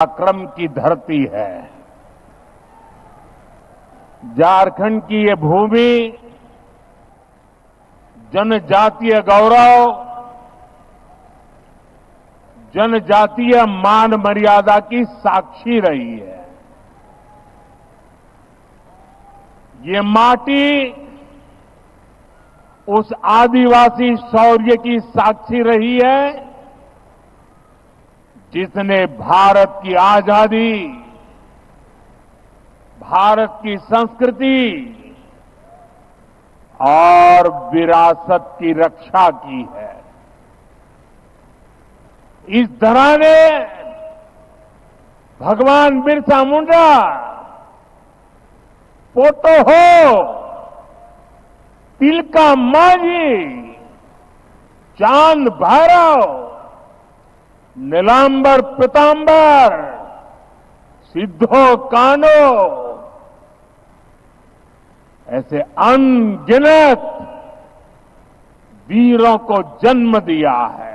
पराक्रम की धरती है। झारखंड की ये भूमि जनजातीय गौरव, जनजातीय मान मर्यादा की साक्षी रही है। ये माटी उस आदिवासी शौर्य की साक्षी रही है जिसने भारत की आजादी, भारत की संस्कृति और विरासत की रक्षा की है। इस धरा ने भगवान बिरसा मुंडा, पोटो हो, तिलका मांझी, चांद भैरव, नीलांबर पीतांबर, सिद्धो कान्हो ऐसे अनगिनत वीरों को जन्म दिया है।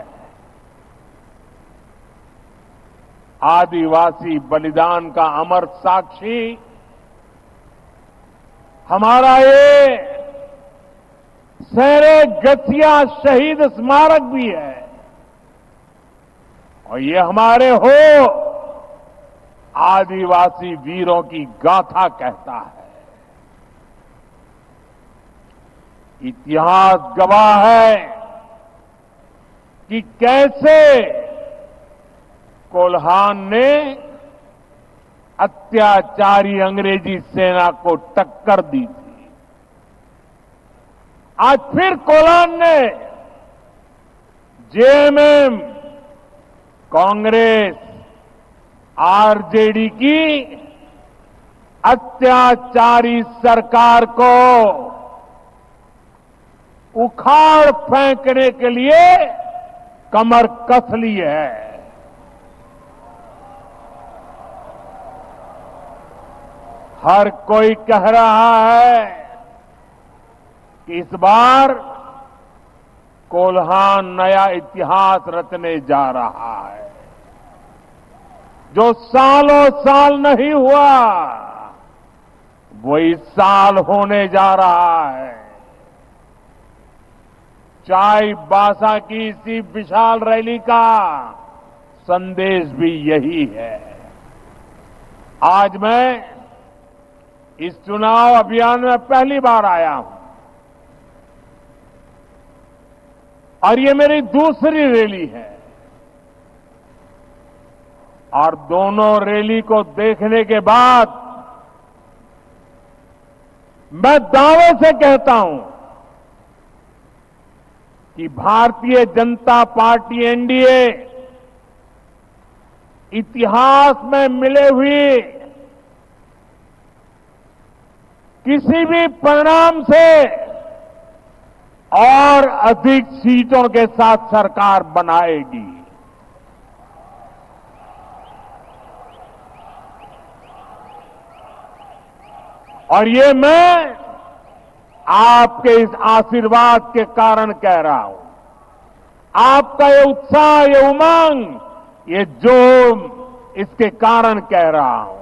आदिवासी बलिदान का अमर साक्षी हमारा ये शेरे गसिया शहीद स्मारक भी है और ये हमारे हो आदिवासी वीरों की गाथा कहता है। इतिहास गवाह है कि कैसे कोल्हान ने अत्याचारी अंग्रेजी सेना को टक्कर दी थी। आज फिर कोल्हान ने जेएमएम, कांग्रेस, आरजेडी की अत्याचारी सरकार को उखाड़ फेंकने के लिए कमर कस ली है। हर कोई कह रहा है कि इस बार कोल्हान नया इतिहास रचने जा रहा है। जो सालों साल नहीं हुआ वो इस साल होने जा रहा है। चाईबासा की इसी विशाल रैली का संदेश भी यही है। आज मैं इस चुनाव अभियान में पहली बार आया हूं और ये मेरी दूसरी रैली है और दोनों रैली को देखने के बाद मैं दावे से कहता हूं कि भारतीय जनता पार्टी एनडीए इतिहास में मिले हुए किसी भी परिणाम से और अधिक सीटों के साथ सरकार बनाएगी। और ये मैं आपके इस आशीर्वाद के कारण कह रहा हूं। आपका ये उत्साह, ये उमंग, ये जोम, इसके कारण कह रहा हूं।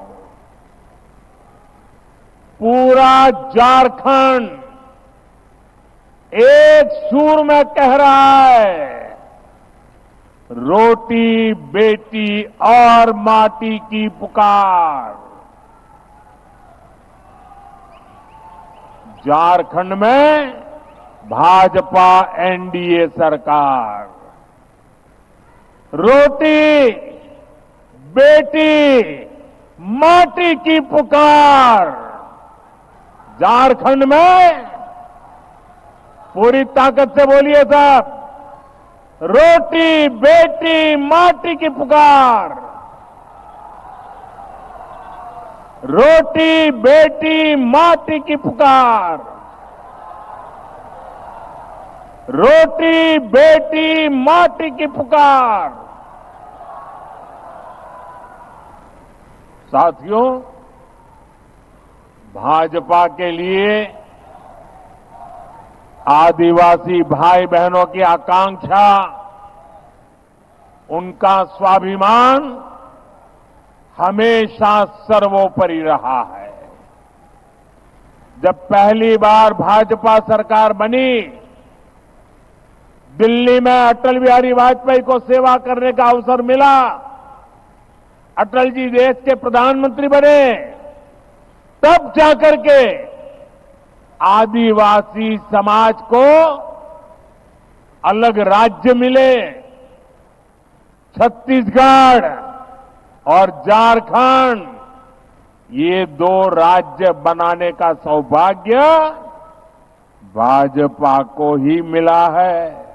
पूरा झारखंड एक सुर में कह रहा है, रोटी बेटी और माटी की पुकार। झारखंड में भाजपा एनडीए सरकार, रोटी बेटी माटी की पुकार। झारखंड में पूरी ताकत से बोलिए साहब, रोटी बेटी माटी की पुकार। रोटी बेटी माटी की पुकार। रोटी बेटी माटी की पुकार। साथियों, भाजपा के लिए आदिवासी भाई बहनों की आकांक्षा, उनका स्वाभिमान हमेशा सर्वोपरि रहा है। जब पहली बार भाजपा सरकार बनी, दिल्ली में अटल बिहारी वाजपेयी को सेवा करने का अवसर मिला। अटल जी देश के प्रधानमंत्री बने, तब जाकर के आदिवासी समाज को अलग राज्य मिले। छत्तीसगढ़ और झारखंड, ये दो राज्य बनाने का सौभाग्य भाजपा को ही मिला है।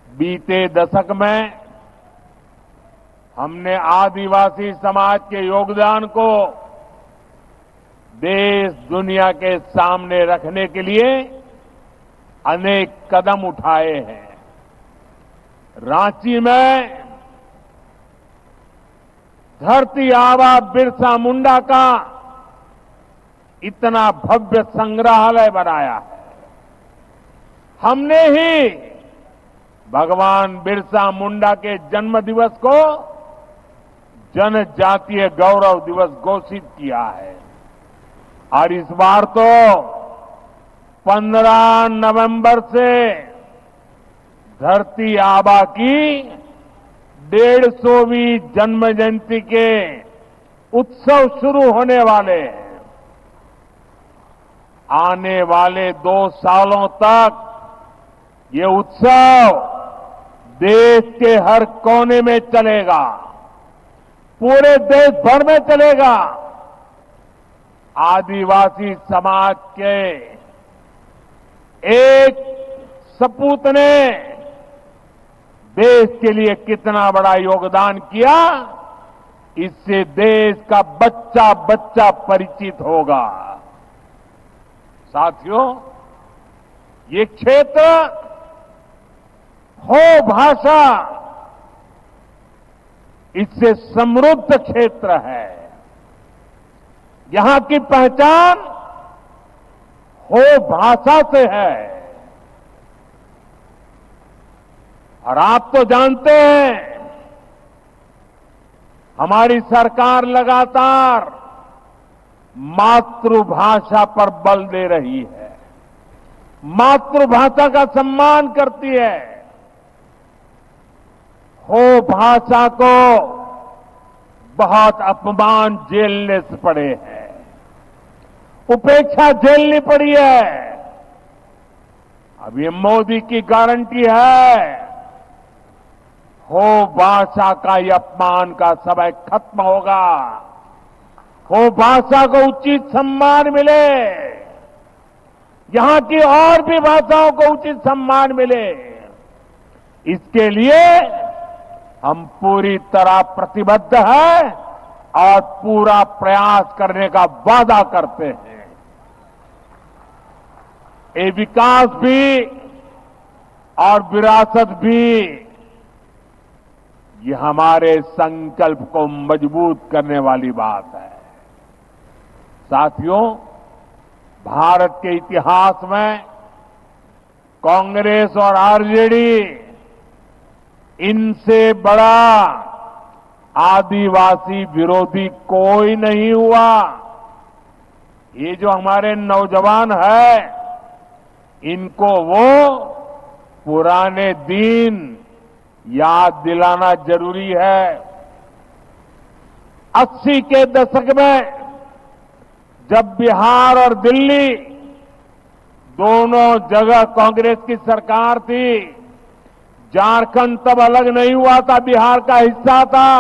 बीते दशक में हमने आदिवासी समाज के योगदान को देश दुनिया के सामने रखने के लिए अनेक कदम उठाए हैं। रांची में धरती आबा बिरसा मुंडा का इतना भव्य संग्रहालय बनाया है। हमने ही भगवान बिरसा मुंडा के जन्म दिवस को जनजातीय गौरव दिवस घोषित किया है। और इस बार तो 15 नवंबर से धरती आबा की 150वीं जन्म जयंती के उत्सव शुरू होने वाले हैं। आने वाले 2 सालों तक ये उत्सव देश के हर कोने में चलेगा, पूरे देश भर में चलेगा। आदिवासी समाज के एक सपूत ने देश के लिए कितना बड़ा योगदान किया, इससे देश का बच्चा बच्चा परिचित होगा। साथियों, ये क्षेत्र हो भाषा, इससे समृद्ध क्षेत्र है। यहां की पहचान हो भाषा से है। और आप तो जानते हैं, हमारी सरकार लगातार मातृभाषा पर बल दे रही है, मातृभाषा का सम्मान करती है। हो भाषा को बहुत अपमान झेलने से पड़े हैं, उपेक्षा झेलनी पड़ी है। अब ये मोदी की गारंटी है, हो भाषा का ये अपमान का समय खत्म होगा, हो भाषा को उचित सम्मान मिले, यहां की और भी भाषाओं को उचित सम्मान मिले। इसके लिए हम पूरी तरह प्रतिबद्ध हैं और पूरा प्रयास करने का वादा करते हैं। ये विकास भी और विरासत भी, ये हमारे संकल्प को मजबूत करने वाली बात है। साथियों, भारत के इतिहास में कांग्रेस और आरजेडी, इनसे बड़ा आदिवासी विरोधी कोई नहीं हुआ। ये जो हमारे नौजवान हैं, इनको वो पुराने दिन याद दिलाना जरूरी है। 80 के दशक में जब बिहार और दिल्ली दोनों जगह कांग्रेस की सरकार थी, झारखंड तब अलग नहीं हुआ था, बिहार का हिस्सा था।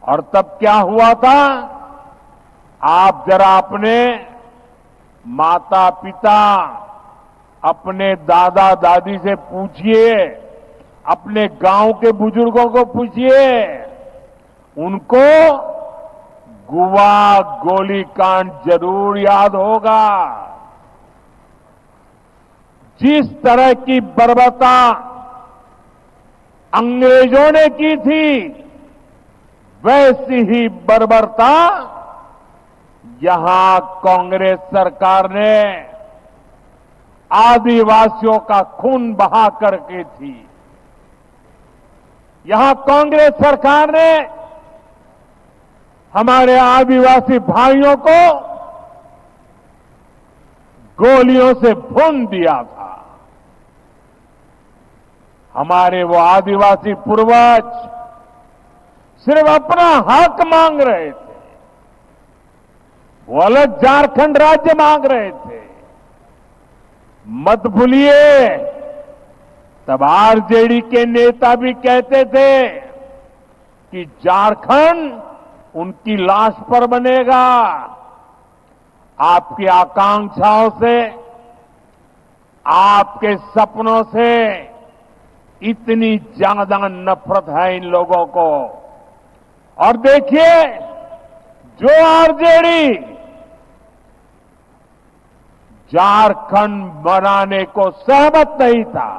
और तब क्या हुआ था, आप जरा अपने माता पिता, अपने दादा दादी से पूछिए, अपने गांव के बुजुर्गों को पूछिए, उनको गुवा गोलीकांड जरूर याद होगा। जिस तरह की बर्बरता अंग्रेजों ने की थी, वैसी ही बर्बरता यहां कांग्रेस सरकार ने आदिवासियों का खून बहा करके थी। यहां कांग्रेस सरकार ने हमारे आदिवासी भाइयों को गोलियों से भून दिया था। हमारे वो आदिवासी पूर्वज सिर्फ अपना हक मांग रहे थे, वो अलग झारखंड राज्य मांग रहे थे। मत भूलिए, तब आरजेडी के नेता भी कहते थे कि झारखंड उनकी लाश पर बनेगा। आपकी आकांक्षाओं से, आपके सपनों से इतनी ज्यादा नफरत है इन लोगों को। और देखिए, जो आरजेडी झारखंड बनाने को सहमत नहीं था,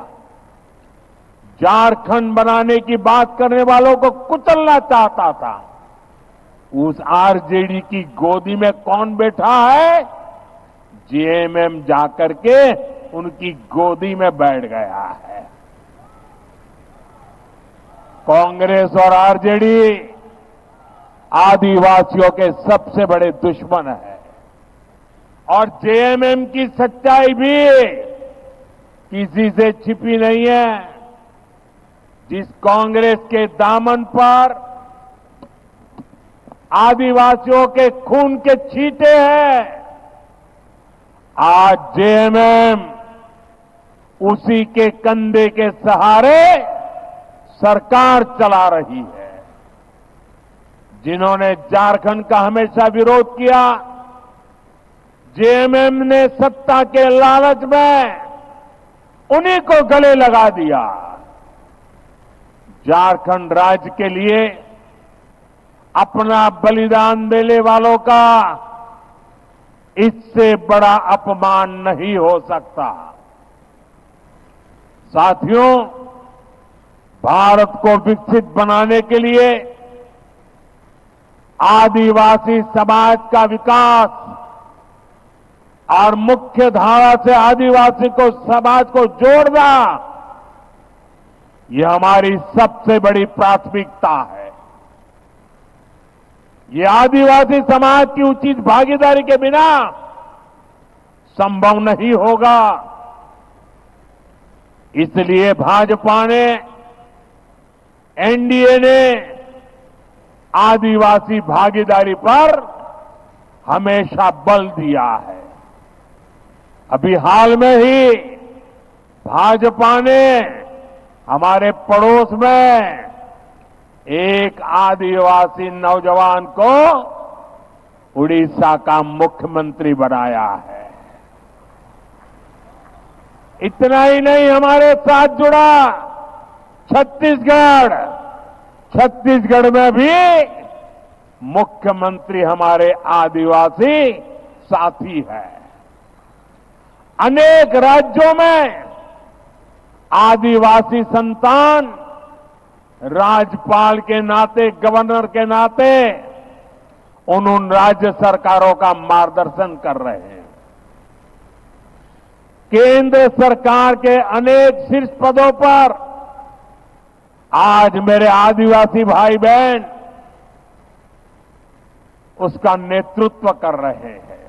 झारखंड बनाने की बात करने वालों को कुचलना चाहता था, उस आरजेडी की गोदी में कौन बैठा है? जेएमएम जाकर के उनकी गोदी में बैठ गया है। कांग्रेस और आरजेडी आदिवासियों के सबसे बड़े दुश्मन है। और जेएमएम की सच्चाई भी किसी से छिपी नहीं है। जिस कांग्रेस के दामन पर आदिवासियों के खून के छींटे हैं, आज जेएमएम उसी के कंधे के सहारे सरकार चला रही है। जिन्होंने झारखंड का हमेशा विरोध किया, जेएमएम ने सत्ता के लालच में उन्हीं को गले लगा दिया। झारखंड राज्य के लिए अपना बलिदान देने वालों का इससे बड़ा अपमान नहीं हो सकता। साथियों, भारत को विकसित बनाने के लिए आदिवासी समाज का विकास और मुख्य धारा से आदिवासी को समाज को जोड़ना, यह हमारी सबसे बड़ी प्राथमिकता है। ये आदिवासी समाज की उचित भागीदारी के बिना संभव नहीं होगा। इसलिए भाजपा ने, एनडीए ने आदिवासी भागीदारी पर हमेशा बल दिया है। अभी हाल में ही भाजपा ने हमारे पड़ोस में एक आदिवासी नौजवान को उड़ीसा का मुख्यमंत्री बनाया है। इतना ही नहीं, हमारे साथ जुड़ा छत्तीसगढ़, छत्तीसगढ़ में भी मुख्यमंत्री हमारे आदिवासी साथी है। अनेक राज्यों में आदिवासी संतान राज्यपाल के नाते, गवर्नर के नाते उन राज्य सरकारों का मार्गदर्शन कर रहे हैं। केंद्र सरकार के अनेक शीर्ष पदों पर आज मेरे आदिवासी भाई बहन उसका नेतृत्व कर रहे हैं।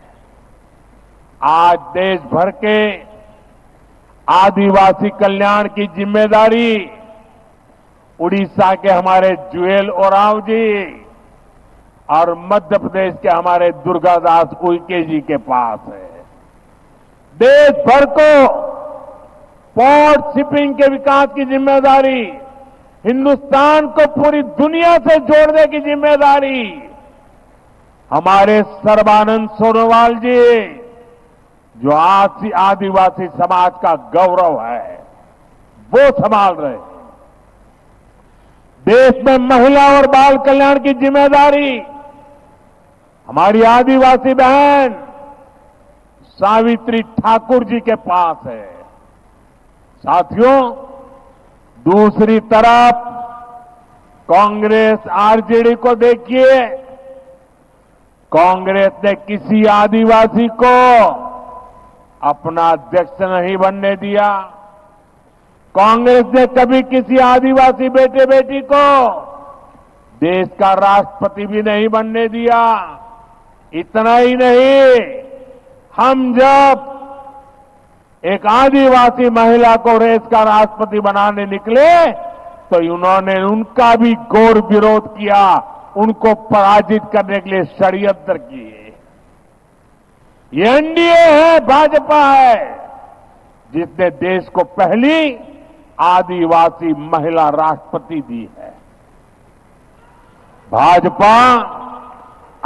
आज देश भर के आदिवासी कल्याण की जिम्मेदारी उड़ीसा के हमारे जुएल ओरांव जी और मध्य प्रदेश के हमारे दुर्गादास उइके जी के पास है। देश भर को पोर्ट शिपिंग के विकास की जिम्मेदारी, हिंदुस्तान को पूरी दुनिया से जोड़ने की जिम्मेदारी हमारे सर्बानंद सोनोवाल जी, जो आदिवासी समाज का गौरव है, वो संभाल रहे हैं। देश में महिला और बाल कल्याण की जिम्मेदारी हमारी आदिवासी बहन सावित्री ठाकुर जी के पास है। साथियों, दूसरी तरफ कांग्रेस आरजेडी को देखिए। कांग्रेस ने किसी आदिवासी को अपना अध्यक्ष नहीं बनने दिया, कांग्रेस ने कभी किसी आदिवासी बेटे बेटी को देश का राष्ट्रपति भी नहीं बनने दिया। इतना ही नहीं, हम जब एक आदिवासी महिला को देश का राष्ट्रपति बनाने निकले तो उन्होंने उनका भी घोर विरोध किया, उनको पराजित करने के लिए षड्यंत्र किए। ये एनडीए है, भाजपा है, जिसने देश को पहली आदिवासी महिला राष्ट्रपति दी है। भाजपा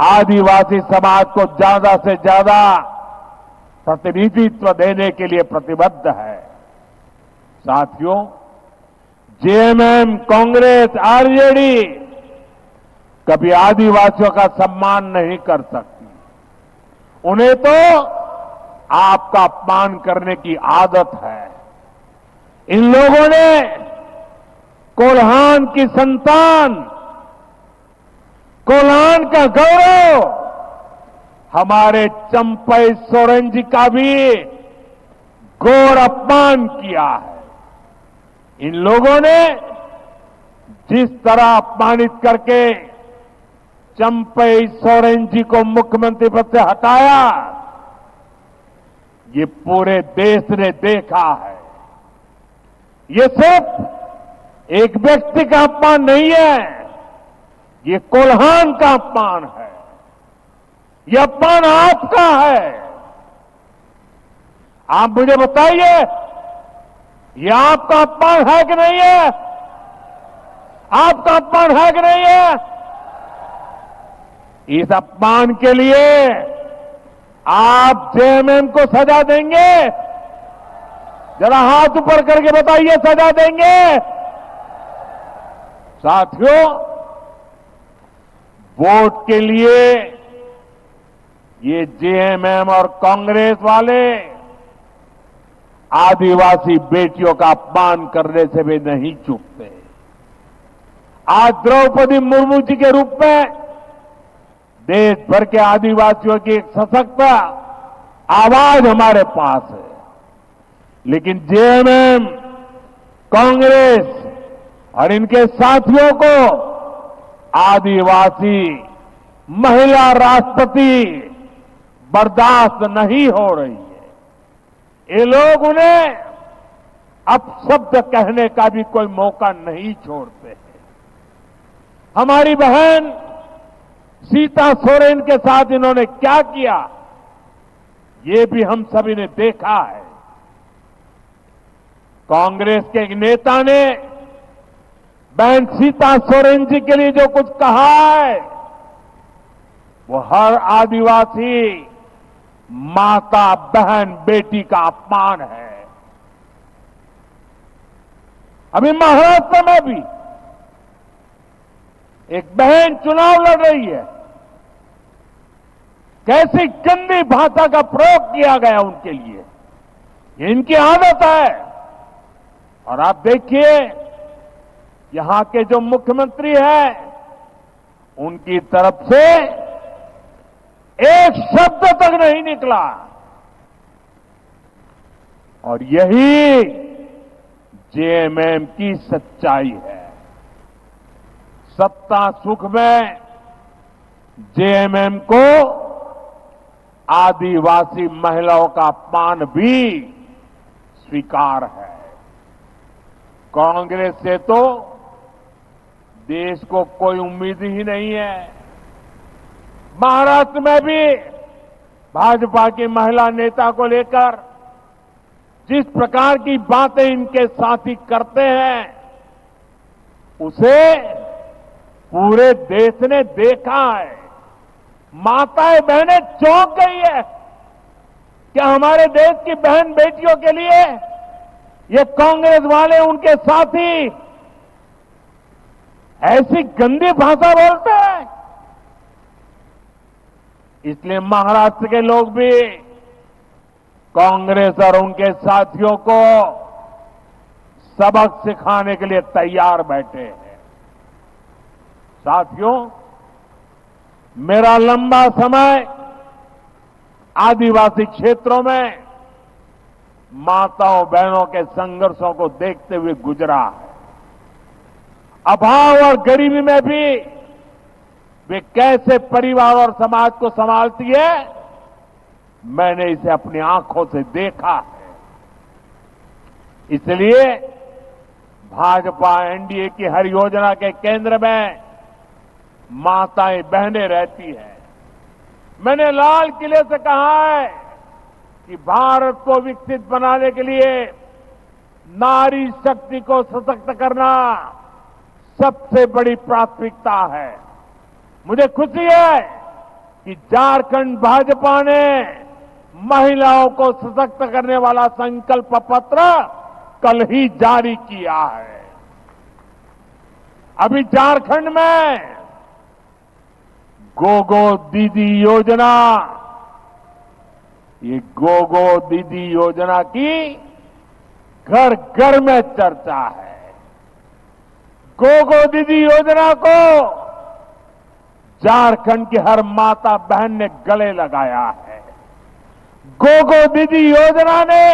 आदिवासी समाज को ज्यादा से ज्यादा प्रतिनिधित्व देने के लिए प्रतिबद्ध है। साथियों, जेएमएम, कांग्रेस, आरजेडी कभी आदिवासियों का सम्मान नहीं कर सकती। उन्हें तो आपका अपमान करने की आदत है। इन लोगों ने कोल्हान की संतान, कोल्हान का गौरव, हमारे चंपई सोरेन जी का भी घोर अपमान किया है। इन लोगों ने जिस तरह अपमानित करके चंपई सोरेन जी को मुख्यमंत्री पद से हटाया, ये पूरे देश ने देखा है। ये सिर्फ एक व्यक्ति का अपमान नहीं है, ये कोल्हान का अपमान है। ये अपमान आपका है। आप मुझे बताइए, ये आपका अपमान है कि नहीं है? आपका अपमान है कि नहीं है? इस अपमान के लिए आप जेएमएम को सजा देंगे? जरा हाथ ऊपर करके बताइए, सजा देंगे? साथियों, वोट के लिए ये जेएमएम और कांग्रेस वाले आदिवासी बेटियों का अपमान करने से भी नहीं चूकते। आज द्रौपदी मुर्मू जी के रूप में देश भर के आदिवासियों की एक सशक्त आवाज हमारे पास है, लेकिन जेएमएम, कांग्रेस और इनके साथियों को आदिवासी महिला राष्ट्रपति बर्दाश्त नहीं हो रही है। ये लोग उन्हें अपशब्द कहने का भी कोई मौका नहीं छोड़ते हैं। हमारी बहन सीता सोरेन के साथ इन्होंने क्या किया, ये भी हम सभी ने देखा है। कांग्रेस के एक नेता ने बहन सीता सोरेन जी के लिए जो कुछ कहा है, वो हर आदिवासी माता, बहन, बेटी का अपमान है। अभी महाराष्ट्र में भी एक बहन चुनाव लड़ रही है, कैसी गंदी भाषा का प्रयोग किया गया उनके लिए, ये इनकी आदत है। और आप देखिए, यहां के जो मुख्यमंत्री हैं, उनकी तरफ से एक शब्द तक नहीं निकला। और यही जेएमएम की सच्चाई है। सत्ता सुख में जेएमएम को आदिवासी महिलाओं का अपमान भी स्वीकार है। कांग्रेस से तो देश को कोई उम्मीद ही नहीं है। महाराष्ट्र में भी भाजपा की महिला नेता को लेकर जिस प्रकार की बातें इनके साथी करते हैं, उसे पूरे देश ने देखा है। माताएं, बहनें चौंक गई है। क्या हमारे देश की बहन बेटियों के लिए ये कांग्रेस वाले, उनके साथी ऐसी गंदी भाषा बोलते हैं? इसलिए महाराष्ट्र के लोग भी कांग्रेस और उनके साथियों को सबक सिखाने के लिए तैयार बैठे हैं। साथियों, मेरा लंबा समय आदिवासी क्षेत्रों में माताओं बहनों के संघर्षों को देखते हुए गुजरा है। अभाव और गरीबी में भी वे कैसे परिवार और समाज को संभालती है, मैंने इसे अपनी आंखों से देखा है। इसलिए भाजपा एनडीए की हर योजना के केंद्र में माताएं बहनें रहती हैं। मैंने लाल किले से कहा है कि भारत को विकसित बनाने के लिए नारी शक्ति को सशक्त करना सबसे बड़ी प्राथमिकता है। मुझे खुशी है कि झारखंड भाजपा ने महिलाओं को सशक्त करने वाला संकल्प पत्र कल ही जारी किया है। अभी झारखंड में गोगो दीदी योजना, ये गोगो दीदी योजना की घर घर में चर्चा है। गोगो दीदी योजना को झारखंड की हर माता बहन ने गले लगाया है। गोगो दीदी योजना ने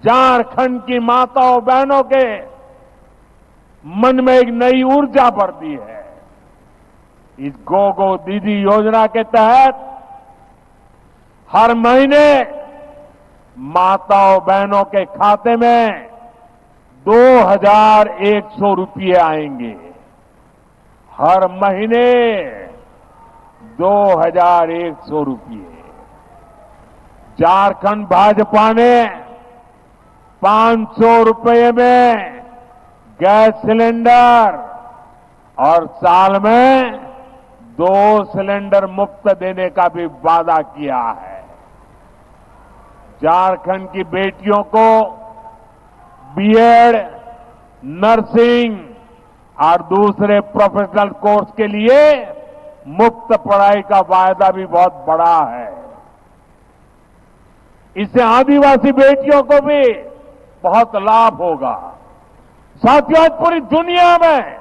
झारखंड की माताओं बहनों के मन में एक नई ऊर्जा भर दी है। इस गोगो दीदी योजना के तहत हर महीने माताओं बहनों के खाते में 2,100 रुपये आएंगे। हर महीने 2,100 रुपये। झारखंड भाजपा ने 500 रुपये में गैस सिलेंडर और साल में 2 सिलेंडर मुफ्त देने का भी वादा किया है। झारखंड की बेटियों को बीएड, नर्सिंग और दूसरे प्रोफेशनल कोर्स के लिए मुफ्त पढ़ाई का वायदा भी बहुत बड़ा है। इससे आदिवासी बेटियों को भी बहुत लाभ होगा। साथियों, आज पूरी दुनिया में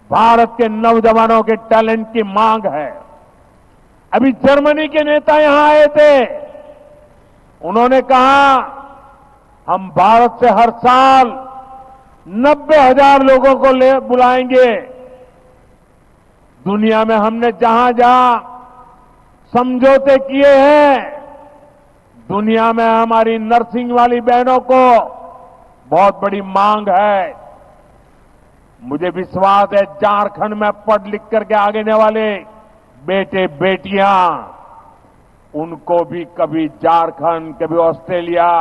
भारत के नौजवानों के टैलेंट की मांग है। अभी जर्मनी के नेता यहां आए थे। उन्होंने कहा हम भारत से हर साल 90,000 लोगों को बुलाएंगे। दुनिया में हमने जहां जहां समझौते किए हैं, दुनिया में हमारी नर्सिंग वाली बहनों को बहुत बड़ी मांग है। मुझे विश्वास है झारखंड में पढ़ लिख करके आगे वाले बेटे बेटियां, उनको भी कभी झारखंड, कभी ऑस्ट्रेलिया,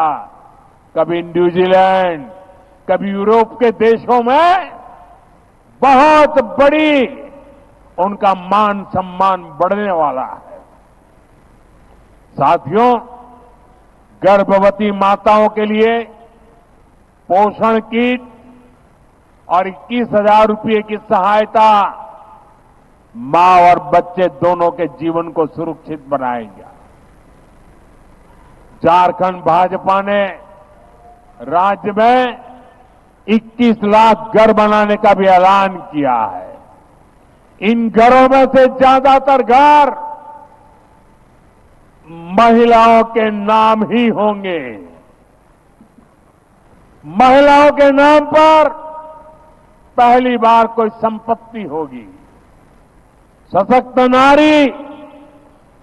कभी न्यूजीलैंड, कभी यूरोप के देशों में बहुत बड़ी उनका मान सम्मान बढ़ने वाला है। साथियों, गर्भवती माताओं के लिए पोषण किट और 21,000 रुपये की सहायता मां और बच्चे दोनों के जीवन को सुरक्षित बनाएगा। झारखंड भाजपा ने राज्य में 21 लाख घर बनाने का भी ऐलान किया है। इन घरों में से ज्यादातर घर महिलाओं के नाम ही होंगे। महिलाओं के नाम पर पहली बार कोई संपत्ति होगी। सशक्त नारी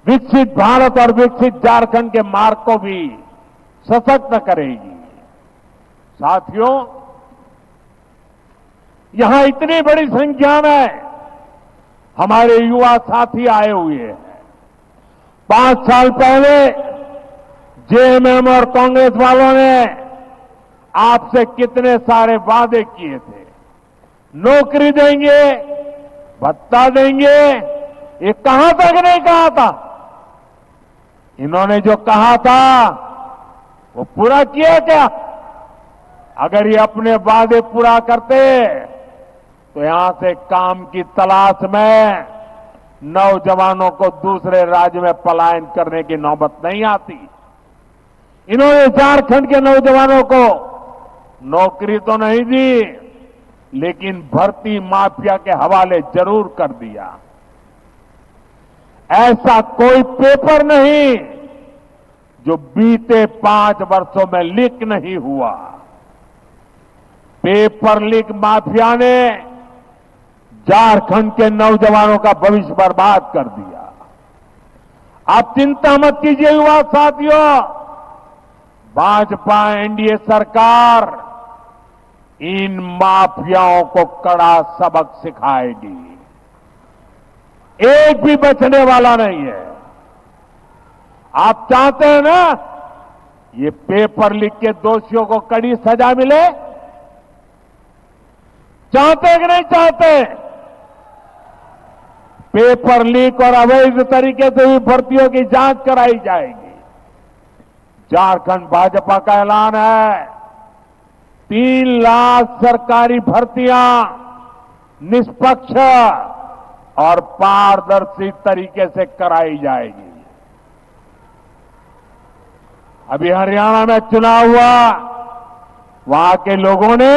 विकसित भारत और विकसित झारखंड के मार्ग को भी सशक्त करेगी। साथियों, यहां इतनी बड़ी संख्या में हमारे युवा साथी आए हुए हैं। 5 साल पहले जेएमएम और कांग्रेस वालों ने आपसे कितने सारे वादे किए थे। नौकरी देंगे, भत्ता देंगे, ये कहां तक नहीं कहा था। इन्होंने जो कहा था वो पूरा किया क्या? अगर ये अपने वादे पूरा करते तो यहां से काम की तलाश में नौजवानों को दूसरे राज्य में पलायन करने की नौबत नहीं आती। इन्होंने झारखंड के नौजवानों को नौकरी तो नहीं दी, लेकिन भर्ती माफिया के हवाले जरूर कर दिया। ऐसा कोई पेपर नहीं जो बीते 5 वर्षों में लीक नहीं हुआ। पेपर लीक माफिया ने झारखंड के नौजवानों का भविष्य बर्बाद कर दिया। आप चिंता मत कीजिए युवा साथियों, भाजपा एनडीए सरकार इन माफियाओं को कड़ा सबक सिखाएगी। एक भी बचने वाला नहीं है। आप चाहते हैं ना ये पेपर लीक के दोषियों को कड़ी सजा मिले? चाहते हैं कि नहीं चाहते? पेपर लीक और अवैध तरीके से हुई भर्तियों की जांच कराई जाएगी। झारखंड भाजपा का ऐलान है 3 लाख सरकारी भर्तियां निष्पक्ष और पारदर्शी तरीके से कराई जाएगी। अभी हरियाणा में चुनाव हुआ, वहां के लोगों ने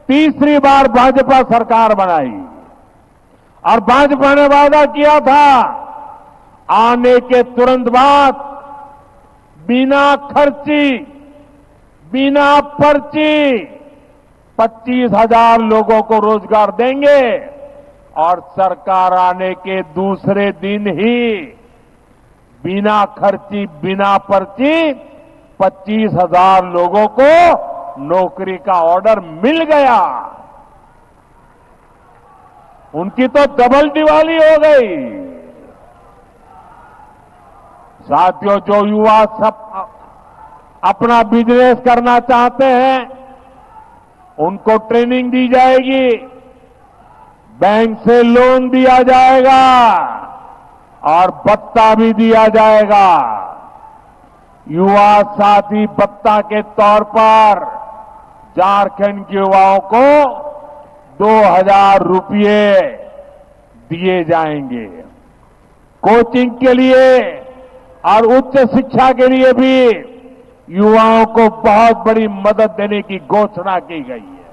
तीसरी बार भाजपा सरकार बनाई और भाजपा ने वादा किया था आने के तुरंत बाद बिना खर्ची, बिना पर्ची 25,000 लोगों को रोजगार देंगे और सरकार आने के दूसरे दिन ही बिना खर्ची, बिना पर्ची 25,000 लोगों को नौकरी का ऑर्डर मिल गया। उनकी तो डबल दिवाली हो गई। साथियों, जो युवा सब अपना बिजनेस करना चाहते हैं उनको ट्रेनिंग दी जाएगी, बैंक से लोन दिया जाएगा और भत्ता भी दिया जाएगा। युवा साथी भत्ता के तौर पर झारखंड के युवाओं को 2,000 रुपये दिए जाएंगे। कोचिंग के लिए और उच्च शिक्षा के लिए भी युवाओं को बहुत बड़ी मदद देने की घोषणा की गई है।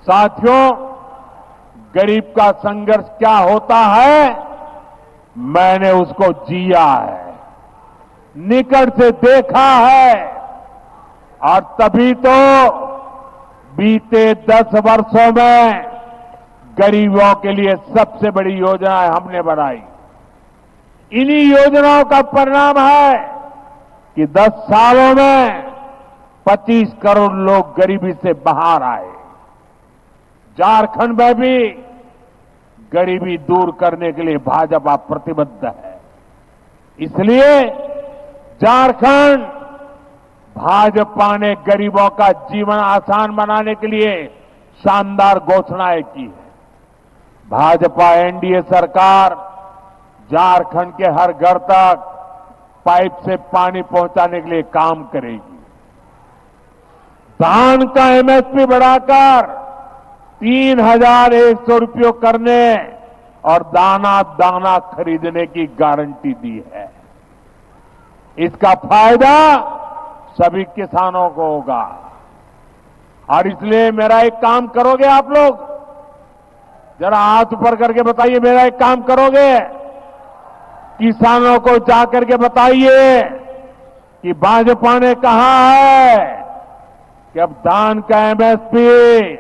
साथियों, गरीब का संघर्ष क्या होता है मैंने उसको जिया है, निकट से देखा है और तभी तो बीते 10 वर्षों में गरीबों के लिए सबसे बड़ी योजनाएं हमने बनाई। इन्हीं योजनाओं का परिणाम है कि 10 सालों में 25 करोड़ लोग गरीबी से बाहर आए। झारखंड में भी गरीबी दूर करने के लिए भाजपा प्रतिबद्ध है। इसलिए झारखंड भाजपा ने गरीबों का जीवन आसान बनाने के लिए शानदार घोषणाएं की है। भाजपा एनडीए सरकार झारखंड के हर घर तक पाइप से पानी पहुंचाने के लिए काम करेगी। धान का एमएसपी बढ़ाकर 3,100 रुपये करने और दाना दाना खरीदने की गारंटी दी है। इसका फायदा सभी किसानों को होगा और इसलिए मेरा एक काम करोगे आप लोग, जरा हाथ ऊपर करके बताइए, मेरा एक काम करोगे? किसानों को जाकर के बताइए कि भाजपा ने कहा है कि अब धान का एमएसपी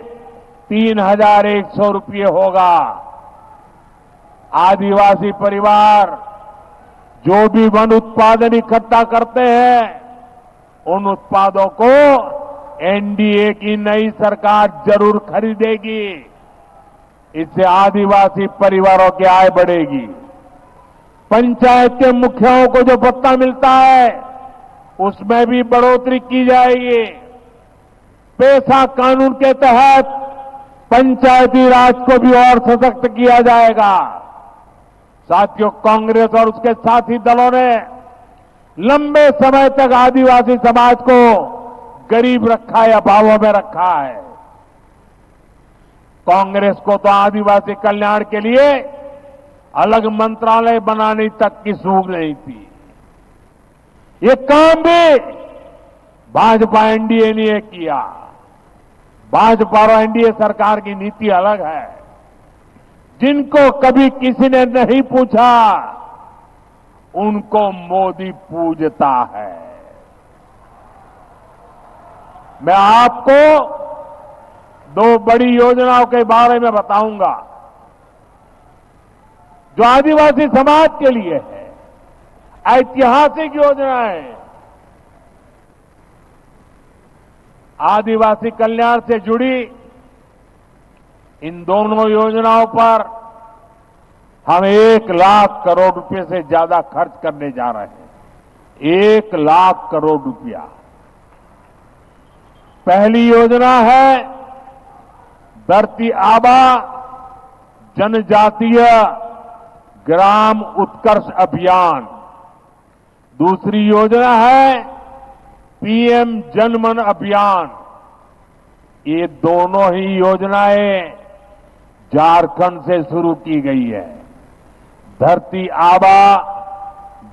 3,100 रुपये होगा। आदिवासी परिवार जो भी वन उत्पादन इकट्ठा करते हैं उन उत्पादों को एनडीए की नई सरकार जरूर खरीदेगी। इससे आदिवासी परिवारों की आय बढ़ेगी। पंचायत के मुखियाओं को जो भत्ता मिलता है उसमें भी बढ़ोतरी की जाएगी। पेशा कानून के तहत पंचायती राज को भी और सशक्त किया जाएगा। साथियों, कांग्रेस और उसके साथी दलों ने लंबे समय तक आदिवासी समाज को गरीब रखा है, अभावों में रखा है। कांग्रेस को तो आदिवासी कल्याण के लिए अलग मंत्रालय बनाने तक की सूझ नहीं थी। ये काम भी भाजपा एनडीए ने किया। भाजपा और एनडीए सरकार की नीति अलग है। जिनको कभी किसी ने नहीं पूछा उनको मोदी पूजता है। मैं आपको दो बड़ी योजनाओं के बारे में बताऊंगा जो आदिवासी समाज के लिए है, ऐतिहासिक योजनाएं। आदिवासी कल्याण से जुड़ी इन दोनों योजनाओं पर हम 1 लाख करोड़ रुपए से ज्यादा खर्च करने जा रहे हैं। 1 लाख करोड़ रुपया। पहली योजना है धरती आबा जनजातीय ग्राम उत्कर्ष अभियान। दूसरी योजना है पीएम जनमन अभियान। ये दोनों ही योजनाएं झारखंड से शुरू की गई है। धरती आबा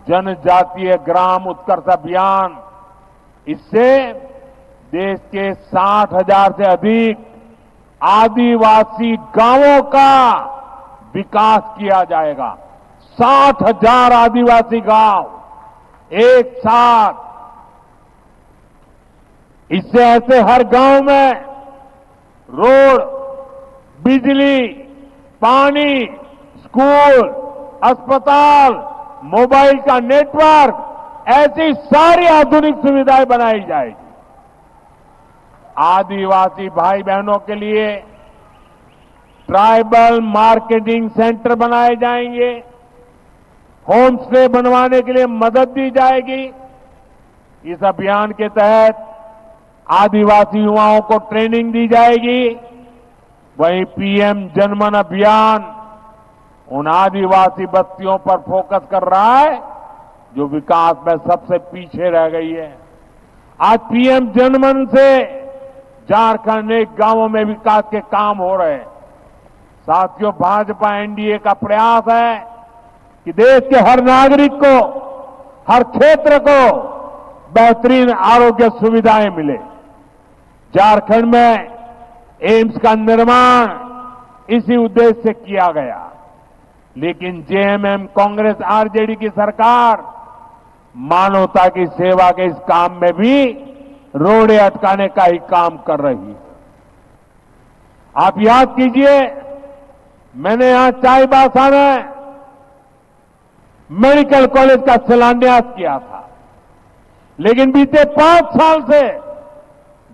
जनजातीय ग्राम उत्कर्ष अभियान, इससे देश के 60,000 से अधिक आदिवासी गांवों का विकास किया जाएगा। 60,000 आदिवासी गांव एक साथ। इससे ऐसे हर गांव में रोड, बिजली, पानी, स्कूल, अस्पताल, मोबाइल का नेटवर्क, ऐसी सारी आधुनिक सुविधाएं बनाई जाएगी। आदिवासी भाई बहनों के लिए ट्राइबल मार्केटिंग सेंटर बनाए जाएंगे। होम स्टे बनवाने के लिए मदद दी जाएगी। इस अभियान के तहत आदिवासी युवाओं को ट्रेनिंग दी जाएगी। वहीं पीएम जनमन अभियान उन आदिवासी बस्तियों पर फोकस कर रहा है जो विकास में सबसे पीछे रह गई है। आज पीएम जनमन से झारखंड में गांवों में विकास के काम हो रहे हैं। साथियों, भाजपा एनडीए का प्रयास है कि देश के हर नागरिक को, हर क्षेत्र को बेहतरीन आरोग्य सुविधाएं मिले। झारखंड में एम्स का निर्माण इसी उद्देश्य से किया गया, लेकिन जेएमएम कांग्रेस आरजेडी की सरकार मानवता की सेवा के इस काम में भी रोड़े अटकाने का ही काम कर रही है। आप याद कीजिए, मैंने यहां चाईबासा में मेडिकल कॉलेज का शिलान्यास किया था, लेकिन बीते 5 साल से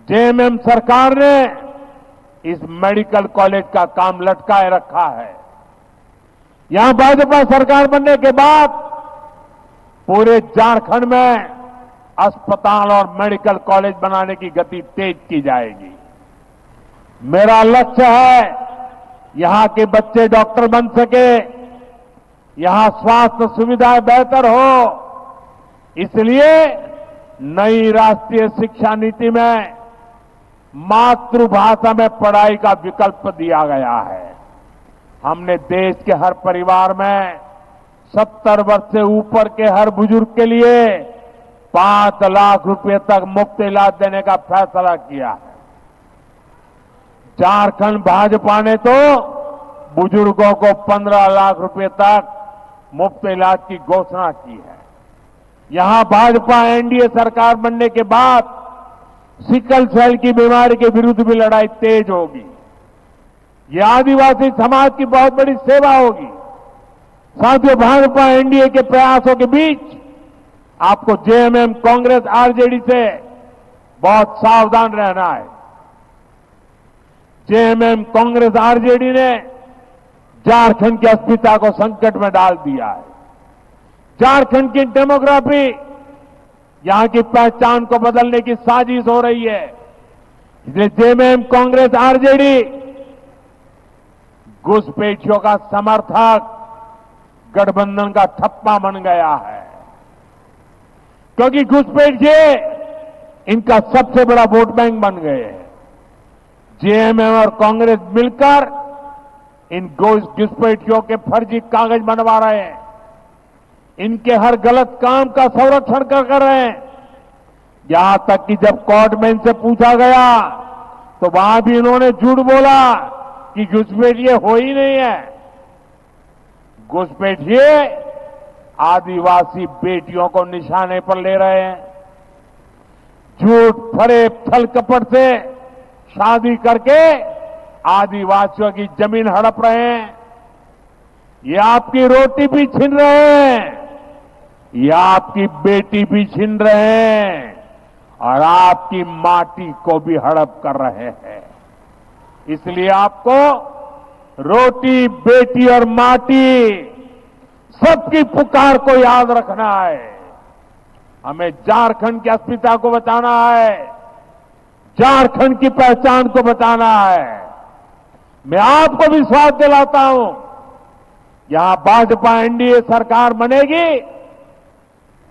जेएमएम सरकार ने इस मेडिकल कॉलेज का काम लटकाए रखा है। यहां भाजपा सरकार बनने के बाद पूरे झारखंड में अस्पताल और मेडिकल कॉलेज बनाने की गति तेज की जाएगी। मेरा लक्ष्य है यहां के बच्चे डॉक्टर बन सके, यहां स्वास्थ्य सुविधाएं बेहतर हो। इसलिए नई राष्ट्रीय शिक्षा नीति में मातृभाषा में पढ़ाई का विकल्प दिया गया है। हमने देश के हर परिवार में 70 वर्ष से ऊपर के हर बुजुर्ग के लिए 5 लाख रुपए तक मुफ्त इलाज देने का फैसला किया है। झारखंड भाजपा ने तो बुजुर्गों को 15 लाख रुपए तक मुफ्त इलाज की घोषणा की है। यहां भाजपा एनडीए सरकार बनने के बाद सिकल सेल की बीमारी के विरुद्ध भी लड़ाई तेज होगी। ये आदिवासी समाज की बहुत बड़ी सेवा होगी। साथियों, भाजपा एनडीए के प्रयासों के बीच आपको जेएमएम कांग्रेस आरजेडी से बहुत सावधान रहना है। जेएमएम कांग्रेस आरजेडी ने झारखंड की अस्मिता को संकट में डाल दिया है। झारखंड की डेमोग्राफी, यहां की पहचान को बदलने की साजिश हो रही है। इसलिए जेएमएम कांग्रेस आरजेडी घुसपैठियों का समर्थक, गठबंधन का ठप्पा बन गया है, क्योंकि घुसपैठिए इनका सबसे बड़ा वोट बैंक बन गए हैं। जेएमएम और कांग्रेस मिलकर इन घुसपैठियों के फर्जी कागज बनवा रहे हैं। इनके हर गलत काम का संरक्षण कर रहे हैं। यहां तक कि जब कोर्ट में इनसे पूछा गया तो वहां भी इन्होंने झूठ बोला कि घुसपैठिए हो ही नहीं है। घुसपैठिए आदिवासी बेटियों को निशाने पर ले रहे हैं। झूठ फरेब छल कपट से शादी करके आदिवासियों की जमीन हड़प रहे हैं। ये आपकी रोटी भी छीन रहे हैं, ये आपकी बेटी भी छीन रहे हैं और आपकी माटी को भी हड़प कर रहे हैं। इसलिए आपको रोटी, बेटी और माटी सबकी पुकार को याद रखना है। हमें झारखंड की अस्मिता को बचाना है, झारखंड की पहचान को बचाना है। मैं आपको विश्वास दिलाता हूं, यहां भाजपा एनडीए सरकार बनेगी,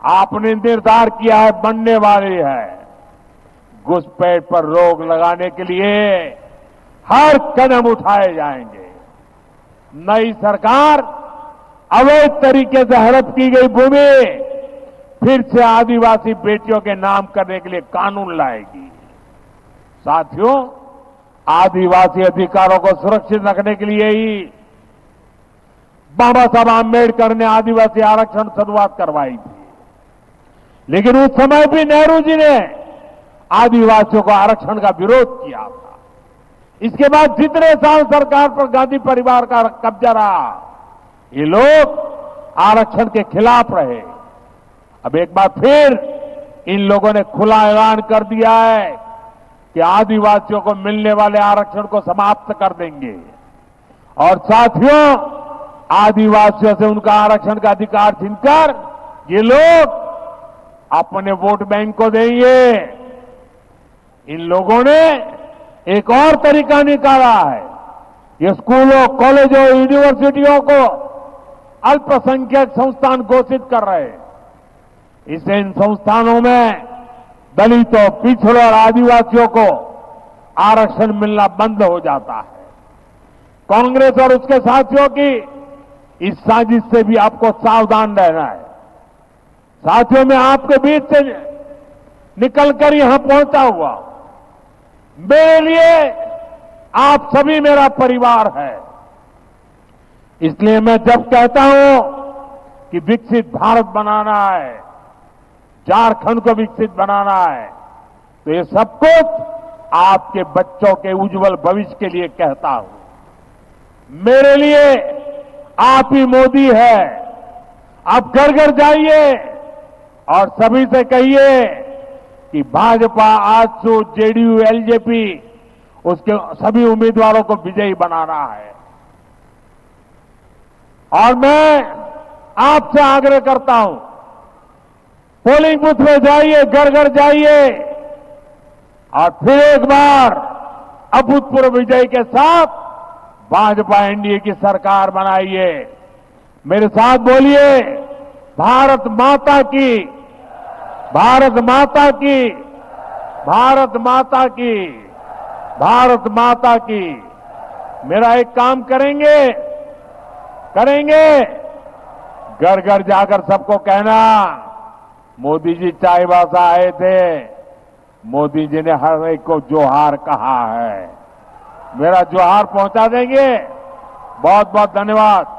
आपने निर्धार किया है बनने वाली है। घुसपैठ पर रोक लगाने के लिए हर कदम उठाए जाएंगे। नई सरकार अवैध तरीके से हड़प की गई भूमि फिर से आदिवासी बेटियों के नाम करने के लिए कानून लाएगी। साथियों, आदिवासी अधिकारों को सुरक्षित रखने के लिए ही बाबा साहब आम्बेडकर ने आदिवासी आरक्षण शुरुआत करवाई थी। लेकिन उस समय भी नेहरू जी ने आदिवासियों को आरक्षण का विरोध किया था। इसके बाद जितने साल सरकार पर गांधी परिवार का कब्जा रहा, ये लोग आरक्षण के खिलाफ रहे। अब एक बार फिर इन लोगों ने खुला ऐलान कर दिया है कि आदिवासियों को मिलने वाले आरक्षण को समाप्त कर देंगे और साथियों, आदिवासियों से उनका आरक्षण का अधिकार छीनकर ये लोग अपने वोट बैंक को देंगे। इन लोगों ने एक और तरीका निकाला है। ये स्कूलों, कॉलेजों, यूनिवर्सिटियों को अल्पसंख्यक संस्थान घोषित कर रहे हैं। इससे इन संस्थानों में दलितों, पिछड़ों और आदिवासियों को आरक्षण मिलना बंद हो जाता है। कांग्रेस और उसके साथियों की इस साजिश से भी आपको सावधान रहना है। साथियों, मैं आपके बीच से निकलकर यहां पहुंचा हुआ, मेरे लिए आप सभी मेरा परिवार है। इसलिए मैं जब कहता हूं कि विकसित भारत बनाना है, झारखंड को विकसित बनाना है, तो ये सब कुछ आपके बच्चों के उज्जवल भविष्य के लिए कहता हूं। मेरे लिए आप ही मोदी है। आप घर घर जाइए और सभी से कहिए कि भाजपा, आजसू, जेडीयू, एलजेपी उसके सभी उम्मीदवारों को विजयी बनाना है। और मैं आपसे आग्रह करता हूं, पोलिंग बूथ में जाइए, घर घर जाइए और फिर एक बार अभूतपूर्व विजय के साथ भाजपा एनडीए की सरकार बनाइए। मेरे साथ बोलिए, भारत माता की, भारत माता की, भारत माता की, भारत माता की। मेरा एक काम करेंगे, घर घर जाकर सबको कहना, मोदी जी चाईबासा आए थे, मोदी जी ने हर एक को जोहार कहा है। मेरा जोहार पहुंचा देंगे। बहुत बहुत धन्यवाद।